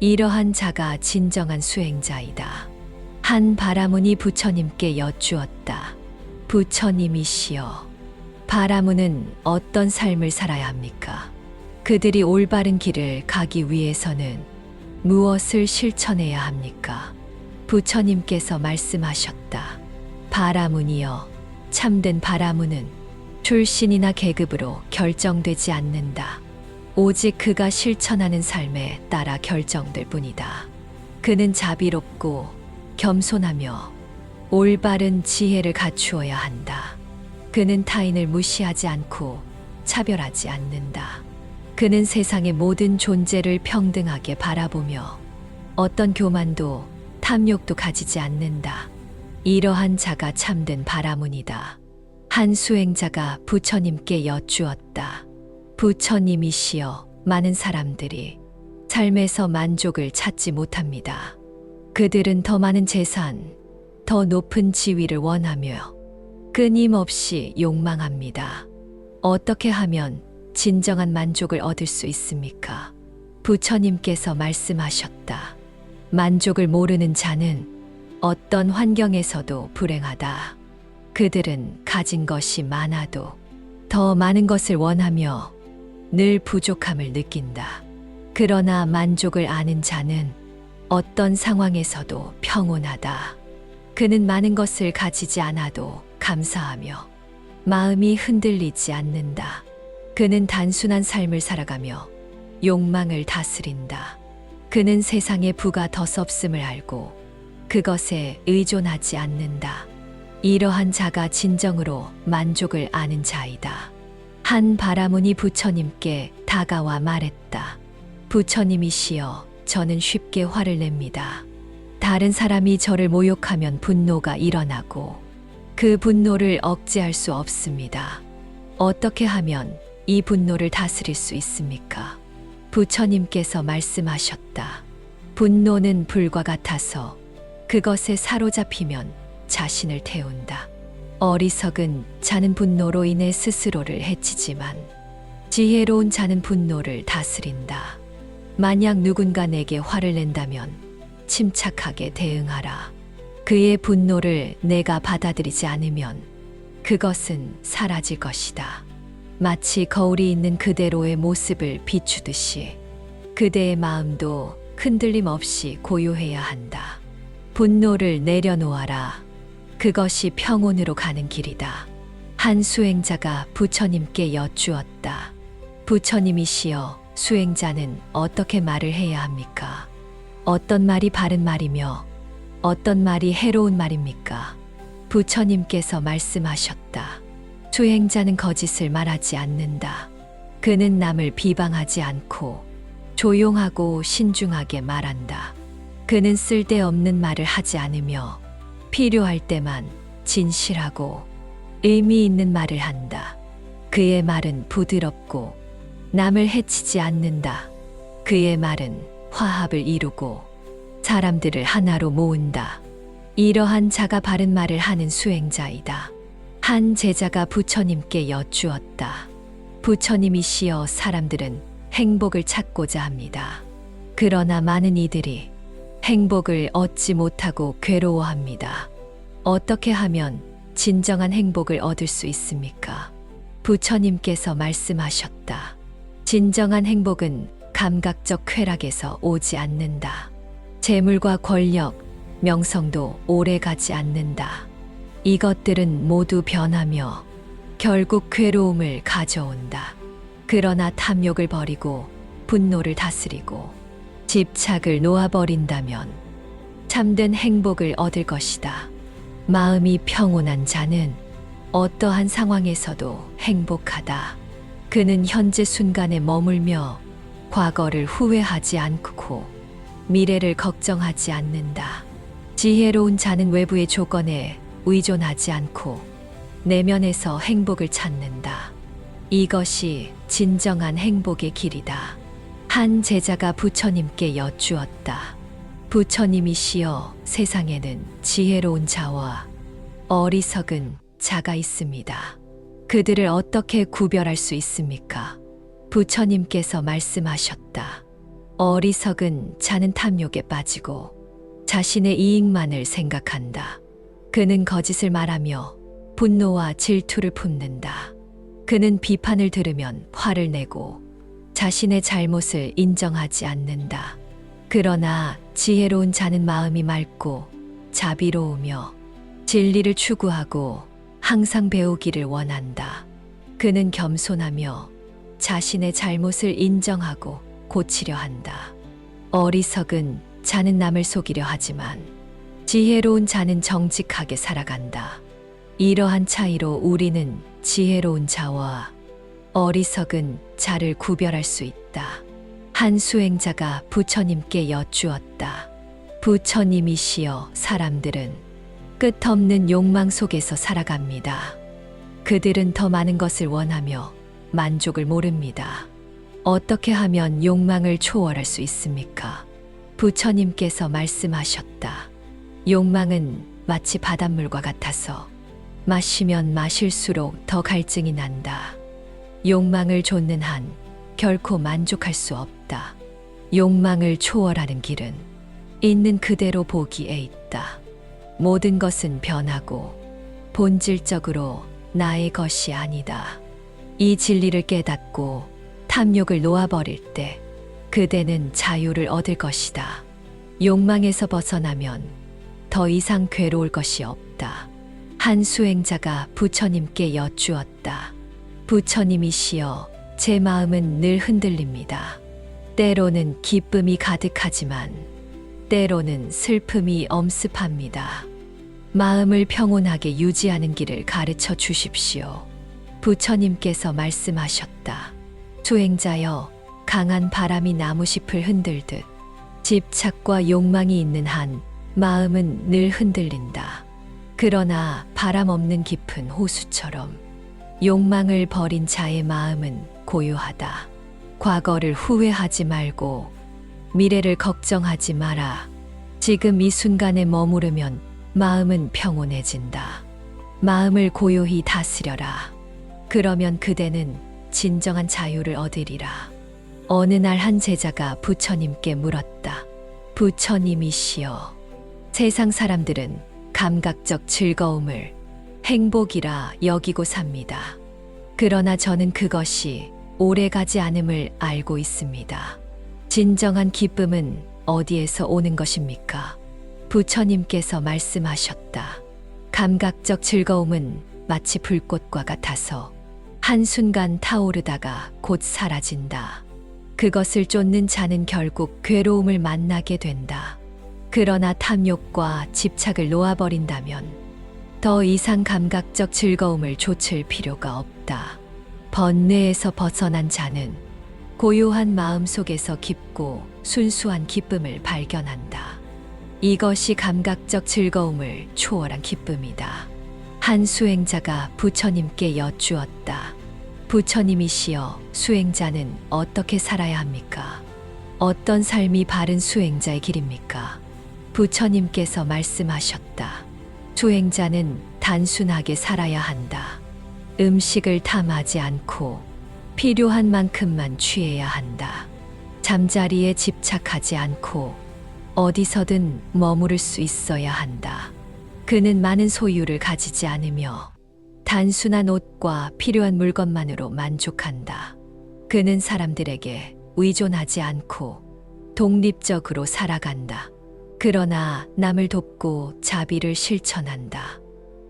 이러한 자가 진정한 수행자이다. 한 바라문이 부처님께 여쭈었다. 부처님이시여, 바라문은 어떤 삶을 살아야 합니까? 그들이 올바른 길을 가기 위해서는 무엇을 실천해야 합니까? 부처님께서 말씀하셨다. 바라문이여, 참된 바라문은 출신이나 계급으로 결정되지 않는다. 오직 그가 실천하는 삶에 따라 결정될 뿐이다. 그는 자비롭고 겸손하며 올바른 지혜를 갖추어야 한다. 그는 타인을 무시하지 않고 차별하지 않는다. 그는 세상의 모든 존재를 평등하게 바라보며 어떤 교만도 탐욕도 가지지 않는다. 이러한 자가 참된 바라문이다. 한 수행자가 부처님께 여쭈었다. 부처님이시여, 많은 사람들이 삶에서 만족을 찾지 못합니다. 그들은 더 많은 재산, 더 높은 지위를 원하며 끊임없이 욕망합니다. 어떻게 하면 진정한 만족을 얻을 수 있습니까? 부처님께서 말씀하셨다. 만족을 모르는 자는 어떤 환경에서도 불행하다. 그들은 가진 것이 많아도 더 많은 것을 원하며 늘 부족함을 느낀다. 그러나 만족을 아는 자는 어떤 상황에서도 평온하다. 그는 많은 것을 가지지 않아도 감사하며 마음이 흔들리지 않는다. 그는 단순한 삶을 살아가며 욕망을 다스린다. 그는 세상의 부가 더 섭음을 알고 그것에 의존하지 않는다. 이러한 자가 진정으로 만족을 아는 자이다. 한 바라문이 부처님께 다가와 말했다. 부처님이시여, 저는 쉽게 화를 냅니다. 다른 사람이 저를 모욕하면 분노가 일어나고 그 분노를 억제할 수 없습니다. 어떻게 하면 이 분노를 다스릴 수 있습니까? 부처님께서 말씀하셨다. 분노는 불과 같아서 그것에 사로잡히면 자신을 태운다. 어리석은 자는 분노로 인해 스스로를 해치지만 지혜로운 자는 분노를 다스린다. 만약 누군가 내게 화를 낸다면 침착하게 대응하라. 그의 분노를 내가 받아들이지 않으면 그것은 사라질 것이다. 마치 거울이 있는 그대로의 모습을 비추듯이 그대의 마음도 흔들림 없이 고요해야 한다. 분노를 내려놓아라. 그것이 평온으로 가는 길이다. 한 수행자가 부처님께 여쭈었다. 부처님이시여, 수행자는 어떻게 말을 해야 합니까? 어떤 말이 바른 말이며 어떤 말이 해로운 말입니까? 부처님께서 말씀하셨다. 수행자는 거짓을 말하지 않는다. 그는 남을 비방하지 않고 조용하고 신중하게 말한다. 그는 쓸데없는 말을 하지 않으며 필요할 때만 진실하고 의미 있는 말을 한다. 그의 말은 부드럽고 남을 해치지 않는다. 그의 말은 화합을 이루고 사람들을 하나로 모은다. 이러한 자가 바른 말을 하는 수행자이다. 한 제자가 부처님께 여쭈었다. 부처님이시여, 사람들은 행복을 찾고자 합니다. 그러나 많은 이들이 행복을 얻지 못하고 괴로워합니다. 어떻게 하면 진정한 행복을 얻을 수 있습니까? 부처님께서 말씀하셨다. 진정한 행복은 감각적 쾌락에서 오지 않는다. 재물과 권력, 명성도 오래 가지 않는다. 이것들은 모두 변하며 결국 괴로움을 가져온다. 그러나 탐욕을 버리고 분노를 다스리고 집착을 놓아버린다면 참된 행복을 얻을 것이다. 마음이 평온한 자는 어떠한 상황에서도 행복하다. 그는 현재 순간에 머물며 과거를 후회하지 않고 미래를 걱정하지 않는다. 지혜로운 자는 외부의 조건에 의존하지 않고 내면에서 행복을 찾는다. 이것이 진정한 행복의 길이다. 한 제자가 부처님께 여쭈었다. 부처님이시여, 세상에는 지혜로운 자와 어리석은 자가 있습니다. 그들을 어떻게 구별할 수 있습니까? 부처님께서 말씀하셨다. 어리석은 자는 탐욕에 빠지고 자신의 이익만을 생각한다. 그는 거짓을 말하며 분노와 질투를 품는다. 그는 비판을 들으면 화를 내고 자신의 잘못을 인정하지 않는다. 그러나 지혜로운 자는 마음이 맑고 자비로우며 진리를 추구하고 항상 배우기를 원한다. 그는 겸손하며 자신의 잘못을 인정하고 고치려 한다. 어리석은 자는 남을 속이려 하지만 지혜로운 자는 정직하게 살아간다. 이러한 차이로 우리는 지혜로운 자와 어리석은 자를 구별할 수 있다. 한 수행자가 부처님께 여쭈었다. 부처님이시여, 사람들은 끝없는 욕망 속에서 살아갑니다. 그들은 더 많은 것을 원하며 만족을 모릅니다. 어떻게 하면 욕망을 초월할 수 있습니까? 부처님께서 말씀하셨다. 욕망은 마치 바닷물과 같아서 마시면 마실수록 더 갈증이 난다. 욕망을 좇는 한 결코 만족할 수 없다. 욕망을 초월하는 길은 있는 그대로 보기에 있다. 모든 것은 변하고 본질적으로 나의 것이 아니다. 이 진리를 깨닫고 탐욕을 놓아버릴 때 그대는 자유를 얻을 것이다. 욕망에서 벗어나면 더 이상 괴로울 것이 없다. 한 수행자가 부처님께 여쭈었다. 부처님이시여, 제 마음은 늘 흔들립니다. 때로는 기쁨이 가득하지만 때로는 슬픔이 엄습합니다. 마음을 평온하게 유지하는 길을 가르쳐 주십시오. 부처님께서 말씀하셨다. 수행자여, 강한 바람이 나무잎을 흔들듯 집착과 욕망이 있는 한 마음은 늘 흔들린다. 그러나 바람 없는 깊은 호수처럼 욕망을 버린 자의 마음은 고요하다. 과거를 후회하지 말고 미래를 걱정하지 마라. 지금 이 순간에 머무르면 마음은 평온해진다. 마음을 고요히 다스려라. 그러면 그대는 진정한 자유를 얻으리라. 어느 날 한 제자가 부처님께 물었다. 부처님이시여, 세상 사람들은 감각적 즐거움을 행복이라 여기고 삽니다. 그러나 저는 그것이 오래가지 않음을 알고 있습니다. 진정한 기쁨은 어디에서 오는 것입니까? 부처님께서 말씀하셨다. 감각적 즐거움은 마치 불꽃과 같아서 한순간 타오르다가 곧 사라진다. 그것을 쫓는 자는 결국 괴로움을 만나게 된다. 그러나 탐욕과 집착을 놓아버린다면 더 이상 감각적 즐거움을 좇을 필요가 없다. 번뇌에서 벗어난 자는 고요한 마음 속에서 깊고 순수한 기쁨을 발견한다. 이것이 감각적 즐거움을 초월한 기쁨이다. 한 수행자가 부처님께 여쭈었다. 부처님이시여, 수행자는 어떻게 살아야 합니까? 어떤 삶이 바른 수행자의 길입니까? 부처님께서 말씀하셨다. 수행자는 단순하게 살아야 한다. 음식을 탐하지 않고 필요한 만큼만 취해야 한다. 잠자리에 집착하지 않고 어디서든 머무를 수 있어야 한다. 그는 많은 소유를 가지지 않으며 단순한 옷과 필요한 물건만으로 만족한다. 그는 사람들에게 의존하지 않고 독립적으로 살아간다. 그러나 남을 돕고 자비를 실천한다.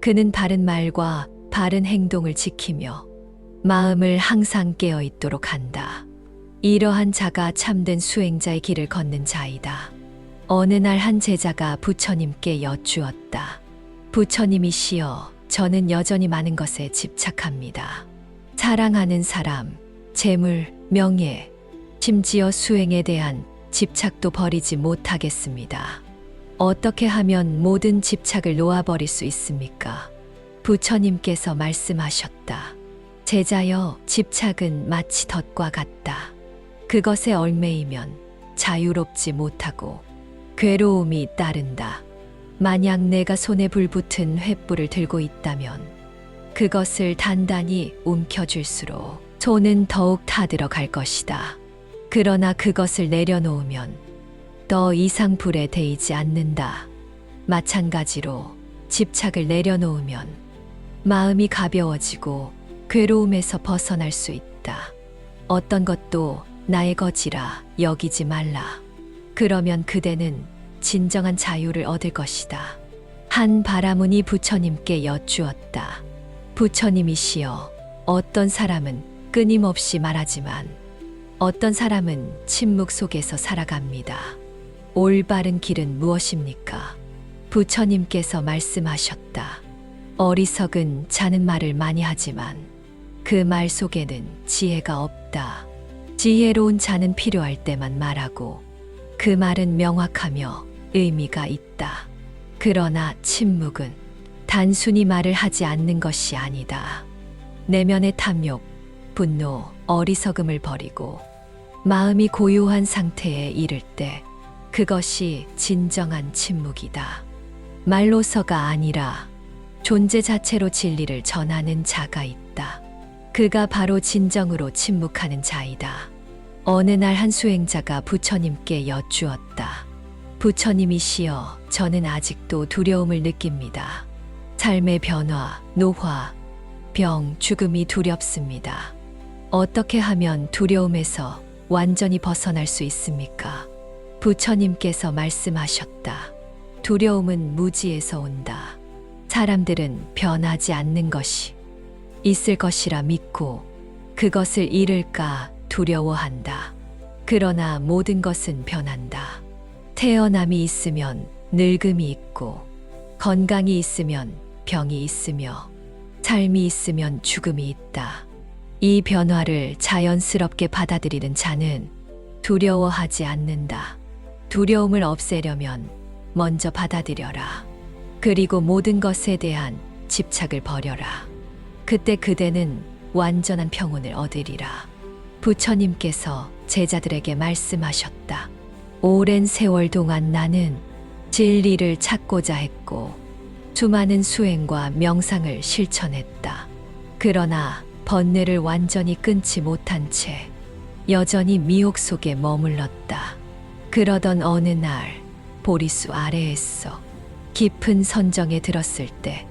그는 바른 말과 바른 행동을 지키며 마음을 항상 깨어 있도록 한다. 이러한 자가 참된 수행자의 길을 걷는 자이다. 어느 날 한 제자가 부처님께 여쭈었다. 부처님이시여, 저는 여전히 많은 것에 집착합니다. 사랑하는 사람, 재물, 명예, 심지어 수행에 대한 집착도 버리지 못하겠습니다. 어떻게 하면 모든 집착을 놓아버릴 수 있습니까? 부처님께서 말씀하셨다. 제자여, 집착은 마치 덫과 같다. 그것에 얽매이면 자유롭지 못하고 괴로움이 따른다. 만약 내가 손에 불붙은 횃불을 들고 있다면 그것을 단단히 움켜쥘수록 손은 더욱 타들어갈 것이다. 그러나 그것을 내려놓으면 더 이상 불에 데이지 않는다. 마찬가지로 집착을 내려놓으면 마음이 가벼워지고 괴로움에서 벗어날 수 있다. 어떤 것도 나의 것이라 여기지 말라. 그러면 그대는 진정한 자유를 얻을 것이다. 한 바라문이 부처님께 여쭈었다. 부처님이시여, 어떤 사람은 끊임없이 말하지만 어떤 사람은 침묵 속에서 살아갑니다. 올바른 길은 무엇입니까? 부처님께서 말씀하셨다. 어리석은 자는 말을 많이 하지만 그 말 속에는 지혜가 없다. 지혜로운 자는 필요할 때만 말하고 그 말은 명확하며 의미가 있다. 그러나 침묵은 단순히 말을 하지 않는 것이 아니다. 내면의 탐욕, 분노, 어리석음을 버리고 마음이 고요한 상태에 이를 때 그것이 진정한 침묵이다. 말로서가 아니라 존재 자체로 진리를 전하는 자가 있다. 그가 바로 진정으로 침묵하는 자이다. 어느 날 한 수행자가 부처님께 여쭈었다. 부처님이시여, 저는 아직도 두려움을 느낍니다. 삶의 변화, 노화, 병, 죽음이 두렵습니다. 어떻게 하면 두려움에서 완전히 벗어날 수 있습니까? 부처님께서 말씀하셨다. 두려움은 무지에서 온다. 사람들은 변하지 않는 것이 있을 것이라 믿고 그것을 잃을까 두려워한다. 그러나 모든 것은 변한다. 태어남이 있으면 늙음이 있고, 건강이 있으면 병이 있으며, 삶이 있으면 죽음이 있다. 이 변화를 자연스럽게 받아들이는 자는 두려워하지 않는다. 두려움을 없애려면 먼저 받아들여라. 그리고 모든 것에 대한 집착을 버려라. 그때 그대는 완전한 평온을 얻으리라. 부처님께서 제자들에게 말씀하셨다. 오랜 세월 동안 나는 진리를 찾고자 했고 수많은 수행과 명상을 실천했다. 그러나 번뇌를 완전히 끊지 못한 채 여전히 미혹 속에 머물렀다. 그러던 어느 날 보리수 아래에서 깊은 선정에 들었을 때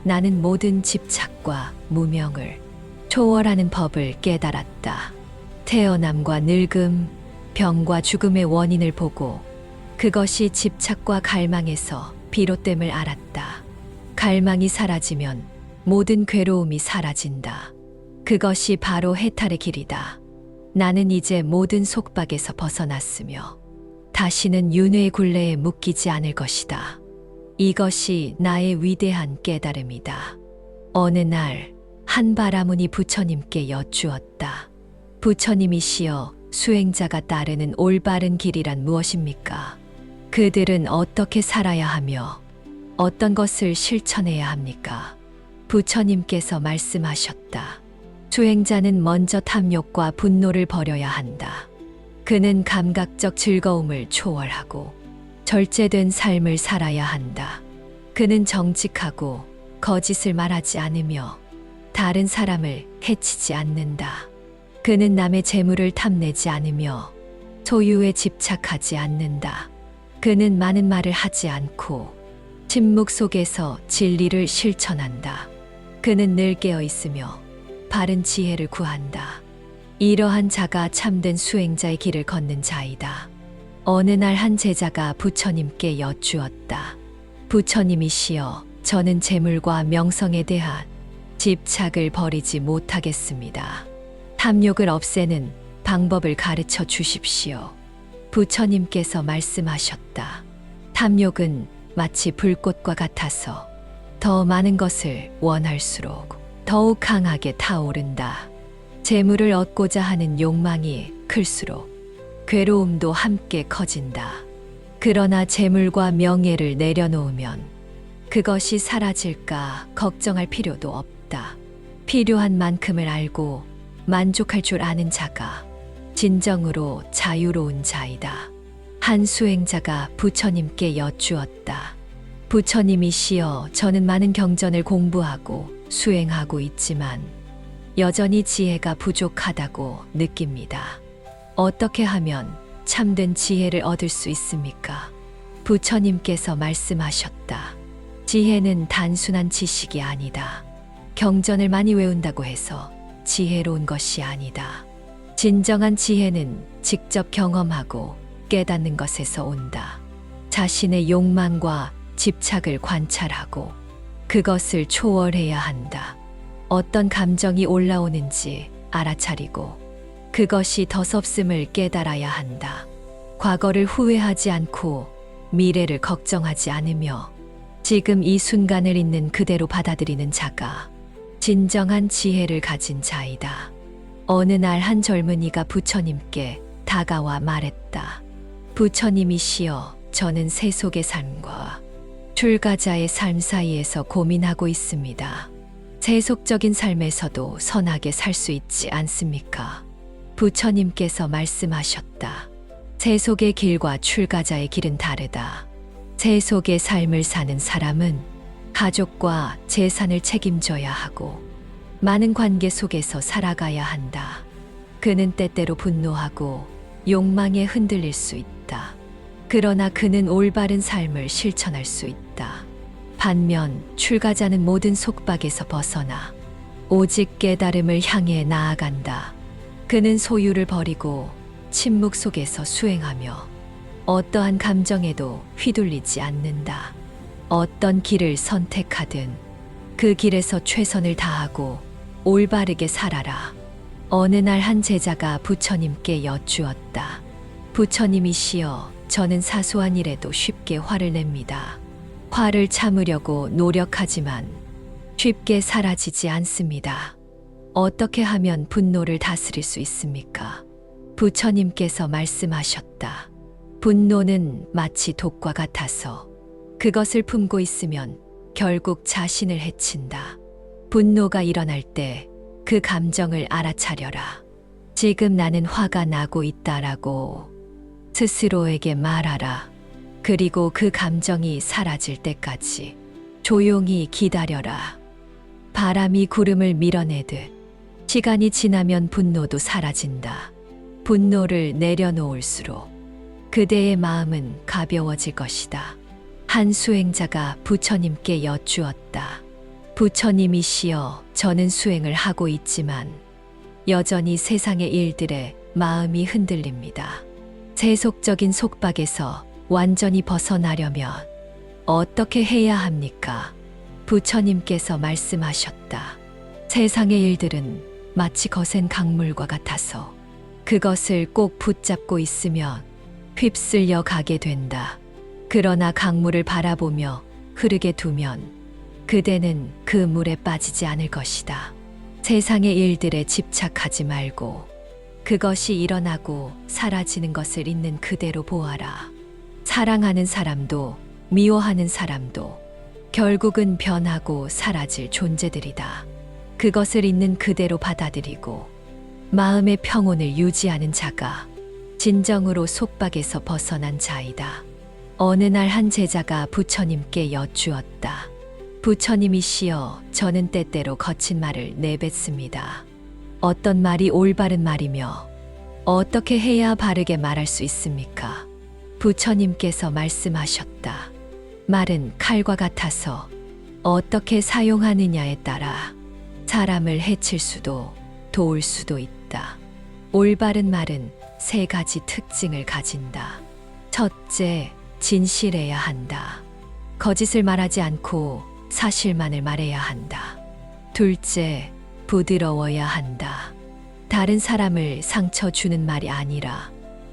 나는 모든 집착과 무명을 초월하는 법을 깨달았다. 태어남과 늙음, 병과 죽음의 원인을 보고 그것이 집착과 갈망에서 비롯됨을 알았다. 갈망이 사라지면 모든 괴로움이 사라진다. 그것이 바로 해탈의 길이다. 나는 이제 모든 속박에서 벗어났으며 다시는 윤회의 굴레에 묶이지 않을 것이다. 이것이 나의 위대한 깨달음이다. 어느 날 한 바라문이 부처님께 여쭈었다. 부처님이시여, 수행자가 따르는 올바른 길이란 무엇입니까? 그들은 어떻게 살아야 하며 어떤 것을 실천해야 합니까? 부처님께서 말씀하셨다. 수행자는 먼저 탐욕과 분노를 버려야 한다. 그는 감각적 즐거움을 초월하고 절제된 삶을 살아야 한다. 그는 정직하고 거짓을 말하지 않으며 다른 사람을 해치지 않는다. 그는 남의 재물을 탐내지 않으며 소유에 집착하지 않는다. 그는 많은 말을 하지 않고 침묵 속에서 진리를 실천한다. 그는 늘 깨어 있으며 바른 지혜를 구한다. 이러한 자가 참된 수행자의 길을 걷는 자이다. 어느 날 한 제자가 부처님께 여쭈었다. 부처님이시여, 저는 재물과 명성에 대한 집착을 버리지 못하겠습니다. 탐욕을 없애는 방법을 가르쳐 주십시오. 부처님께서 말씀하셨다. 탐욕은 마치 불꽃과 같아서 더 많은 것을 원할수록 더욱 강하게 타오른다. 재물을 얻고자 하는 욕망이 클수록 괴로움도 함께 커진다. 그러나 재물과 명예를 내려놓으면 그것이 사라질까 걱정할 필요도 없다. 필요한 만큼을 알고 만족할 줄 아는 자가 진정으로 자유로운 자이다. 한 수행자가 부처님께 여쭈었다. 부처님이시여, 저는 많은 경전을 공부하고 수행하고 있지만 여전히 지혜가 부족하다고 느낍니다. 어떻게 하면 참된 지혜를 얻을 수 있습니까? 부처님께서 말씀하셨다. 지혜는 단순한 지식이 아니다. 경전을 많이 외운다고 해서 지혜로운 것이 아니다. 진정한 지혜는 직접 경험하고 깨닫는 것에서 온다. 자신의 욕망과 집착을 관찰하고 그것을 초월해야 한다. 어떤 감정이 올라오는지 알아차리고 그것이 덧없음을 깨달아야 한다. 과거를 후회하지 않고 미래를 걱정하지 않으며 지금 이 순간을 있는 그대로 받아들이는 자가 진정한 지혜를 가진 자이다. 어느 날 한 젊은이가 부처님께 다가와 말했다. 부처님이시여, 저는 세속의 삶과 출가자의 삶 사이에서 고민하고 있습니다. 세속적인 삶에서도 선하게 살 수 있지 않습니까? 부처님께서 말씀하셨다. 세속의 길과 출가자의 길은 다르다. 세속의 삶을 사는 사람은 가족과 재산을 책임져야 하고 많은 관계 속에서 살아가야 한다. 그는 때때로 분노하고 욕망에 흔들릴 수 있다. 그러나 그는 올바른 삶을 실천할 수 있다. 반면 출가자는 모든 속박에서 벗어나 오직 깨달음을 향해 나아간다. 그는 소유를 버리고 침묵 속에서 수행하며 어떠한 감정에도 휘둘리지 않는다. 어떤 길을 선택하든 그 길에서 최선을 다하고 올바르게 살아라. 어느 날 한 제자가 부처님께 여쭈었다. 부처님이시여, 저는 사소한 일에도 쉽게 화를 냅니다. 화를 참으려고 노력하지만 쉽게 사라지지 않습니다. 어떻게 하면 분노를 다스릴 수 있습니까? 부처님께서 말씀하셨다. 분노는 마치 독과 같아서 그것을 품고 있으면 결국 자신을 해친다. 분노가 일어날 때 그 감정을 알아차려라. 지금 나는 화가 나고 있다라고 스스로에게 말하라. 그리고 그 감정이 사라질 때까지 조용히 기다려라. 바람이 구름을 밀어내듯 시간이 지나면 분노도 사라진다. 분노를 내려놓을수록 그대의 마음은 가벼워질 것이다. 한 수행자가 부처님께 여쭈었다. 부처님이시여, 저는 수행을 하고 있지만 여전히 세상의 일들에 마음이 흔들립니다. 세속적인 속박에서 완전히 벗어나려면 어떻게 해야 합니까? 부처님께서 말씀하셨다. 세상의 일들은 마치 거센 강물과 같아서 그것을 꼭 붙잡고 있으면 휩쓸려 가게 된다. 그러나 강물을 바라보며 흐르게 두면 그대는 그 물에 빠지지 않을 것이다. 세상의 일들에 집착하지 말고 그것이 일어나고 사라지는 것을 있는 그대로 보아라. 사랑하는 사람도 미워하는 사람도 결국은 변하고 사라질 존재들이다. 그것을 있는 그대로 받아들이고 마음의 평온을 유지하는 자가 진정으로 속박에서 벗어난 자이다. 어느 날 한 제자가 부처님께 여쭈었다. 부처님이시여, 저는 때때로 거친 말을 내뱉습니다. 어떤 말이 올바른 말이며 어떻게 해야 바르게 말할 수 있습니까? 부처님께서 말씀하셨다. 말은 칼과 같아서 어떻게 사용하느냐에 따라 사람을 해칠 수도 도울 수도 있다. 올바른 말은 세 가지 특징을 가진다. 첫째, 진실해야 한다. 거짓을 말하지 않고 사실만을 말해야 한다. 둘째, 부드러워야 한다. 다른 사람을 상처 주는 말이 아니라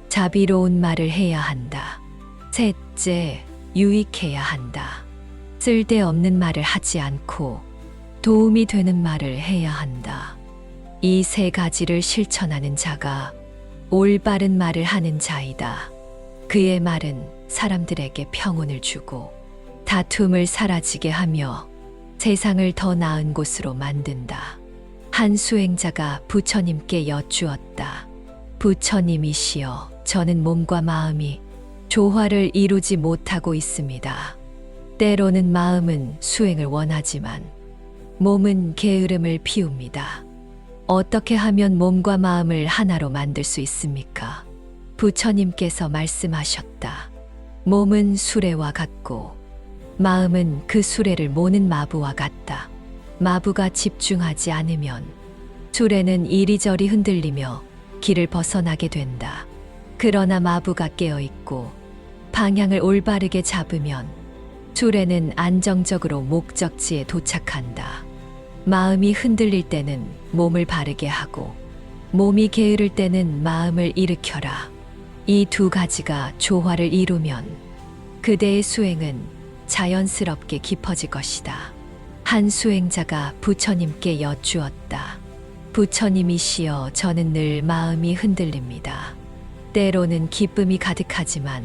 자비로운 말을 해야 한다. 셋째, 유익해야 한다. 쓸데없는 말을 하지 않고 도움이 되는 말을 해야 한다. 이 세 가지를 실천하는 자가 올바른 말을 하는 자이다. 그의 말은 사람들에게 평온을 주고 다툼을 사라지게 하며 세상을 더 나은 곳으로 만든다. 한 수행자가 부처님께 여쭈었다. 부처님이시여, 저는 몸과 마음이 조화를 이루지 못하고 있습니다. 때로는 마음은 수행을 원하지만 몸은 게으름을 피웁니다. 어떻게 하면 몸과 마음을 하나로 만들 수 있습니까? 부처님께서 말씀하셨다. 몸은 수레와 같고 마음은 그 수레를 모는 마부와 같다. 마부가 집중하지 않으면 수레는 이리저리 흔들리며 길을 벗어나게 된다. 그러나 마부가 깨어있고 방향을 올바르게 잡으면 수레는 안정적으로 목적지에 도착한다. 마음이 흔들릴 때는 몸을 바르게 하고 몸이 게으를 때는 마음을 일으켜라. 이 두 가지가 조화를 이루면 그대의 수행은 자연스럽게 깊어질 것이다. 한 수행자가 부처님께 여쭈었다. 부처님이시여, 저는 늘 마음이 흔들립니다. 때로는 기쁨이 가득하지만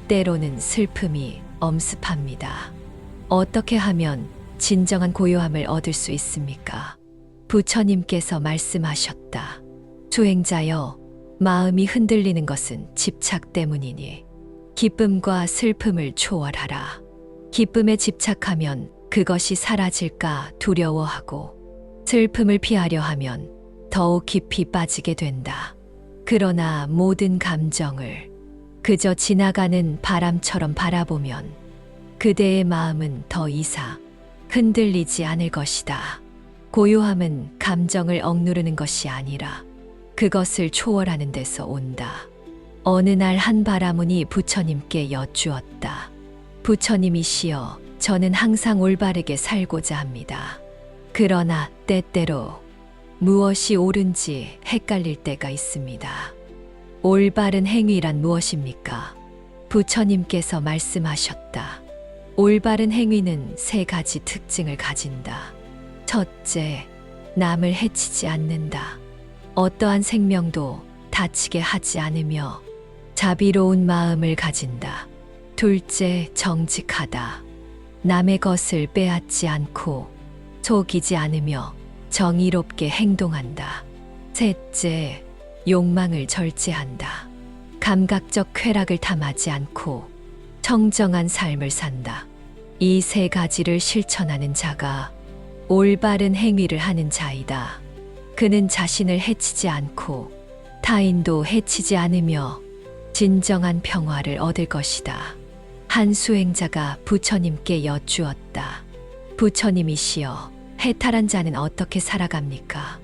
때로는 슬픔이 엄습합니다. 어떻게 하면 진정한 고요함을 얻을 수 있습니까? 부처님께서 말씀하셨다. 수행자여, 마음이 흔들리는 것은 집착 때문이니 기쁨과 슬픔을 초월하라. 기쁨에 집착하면 그것이 사라질까 두려워하고 슬픔을 피하려 하면 더욱 깊이 빠지게 된다. 그러나 모든 감정을 그저 지나가는 바람처럼 바라보면 그대의 마음은 더 이상 흔들리지 않을 것이다. 고요함은 감정을 억누르는 것이 아니라 그것을 초월하는 데서 온다. 어느 날 한 바라문이 부처님께 여쭈었다. 부처님이시여, 저는 항상 올바르게 살고자 합니다. 그러나 때때로 무엇이 옳은지 헷갈릴 때가 있습니다. 올바른 행위란 무엇입니까? 부처님께서 말씀하셨다. 올바른 행위는 세 가지 특징을 가진다. 첫째, 남을 해치지 않는다. 어떠한 생명도 다치게 하지 않으며 자비로운 마음을 가진다. 둘째, 정직하다. 남의 것을 빼앗지 않고 속이지 않으며 정의롭게 행동한다. 셋째, 욕망을 절제한다. 감각적 쾌락을 탐하지 않고 청정한 삶을 산다. 이 세 가지를 실천하는 자가 올바른 행위를 하는 자이다. 그는 자신을 해치지 않고 타인도 해치지 않으며 진정한 평화를 얻을 것이다. 한 수행자가 부처님께 여쭈었다. 부처님이시여, 해탈한 자는 어떻게 살아갑니까?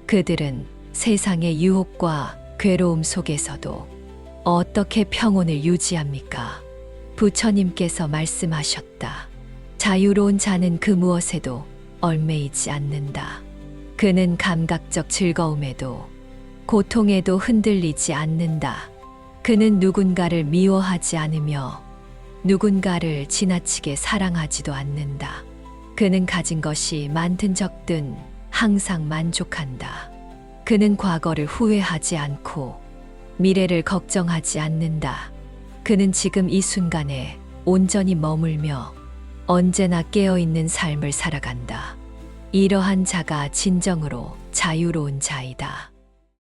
그들은 세상의 유혹과 괴로움 속에서도 어떻게 평온을 유지합니까? 부처님께서 말씀하셨다. 자유로운 자는 그 무엇에도 얽매이지 않는다. 그는 감각적 즐거움에도 고통에도 흔들리지 않는다. 그는 누군가를 미워하지 않으며 누군가를 지나치게 사랑하지도 않는다. 그는 가진 것이 많든 적든 항상 만족한다. 그는 과거를 후회하지 않고 미래를 걱정하지 않는다. 그는 지금 이 순간에 온전히 머물며 언제나 깨어있는 삶을 살아간다. 이러한 자가 진정으로 자유로운 자이다.